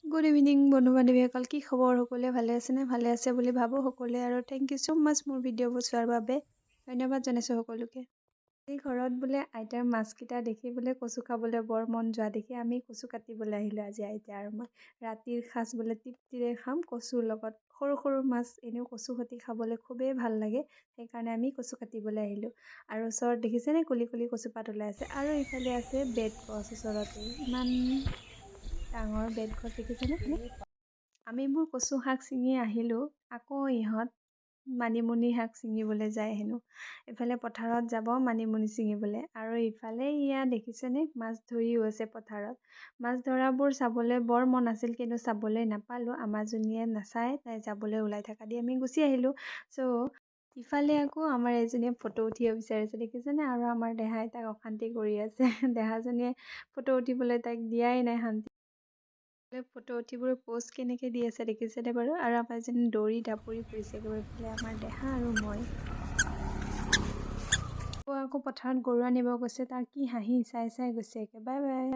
Good evening বন্ধু বান্ধৱীসকল, কি খবৰ? সকলোৱে ভালে আছেনে? ভালে আছে বুলি ভাবোঁ সকলোৱে, আৰু থেংক ইউ ছ' মাছ মোৰ ভিডিঅ'বোৰ চোৱাৰ বাবে। ধন্যবাদ জনাইছোঁ সকলোকে। এই ঘৰত বোলে আইতাৰ মাছকেইটা দেখি বোলে কচু খাবলৈ বৰ মন যোৱা দেখি আমি কচু কাটিবলৈ আহিলোঁ আজি আইতা আৰু মই। ৰাতিৰ সাঁজ বোলে তৃপ্তিৰে খাম কচুৰ লগত। সৰু সৰু মাছ এনেও কচু সৈতে খাবলৈ খুবেই ভাল লাগে, সেইকাৰণে আমি কচু কাটিবলৈ আহিলোঁ। আৰু ওচৰত দেখিছেনে কুলি কুলি কচুপাত ওলাই আছে, আৰু ইফালে আছে বেত গছ ওচৰতে, ইমান ডাঙৰ বেত গছ দেখিছেনে? আমিবোৰ কচু শাক ছিঙি আহিলোঁ, আকৌ ইহঁত মানিমুনি শাক ছিঙিবলৈ যায় হেনো। ইফালে পথাৰত যাব মানিমুনি ছিঙিবলৈ, আৰু ইফালে ইয়াত দেখিছেনে মাছ ধৰিও আছে পথাৰত। মাছ ধৰাবোৰ চাবলৈ বৰ মন আছিল, কিন্তু চাবলৈ নাপালোঁ। আমাৰজনীয়ে নাচায়, তাই যাবলৈ ওলাই থকা দি আমি গুচি আহিলোঁ। চ' ইফালে আকৌ আমাৰ এজনীয়ে ফটো উঠিব বিচাৰিছে দেখিছেনে, আৰু আমাৰ দেহাই তাক অশান্তি কৰি আছে। দেহাজনীয়ে ফটো উঠিবলৈ তাইক দিয়াই নাই শান্তি। ফটো উঠিবোৰ পোষ্ট কেনেকৈ দি আছে দেখিছেনে বাৰু? আৰু আমাৰ যেন দৌৰি দাপৰি ফুৰিছে গৈ পেলাই আমাৰ দেহা আৰু মই। আকৌ পথাৰত গৰু আনিব গৈছে, তাৰ কি হাঁহি চাই চাই গৈছে একে। Bye bye.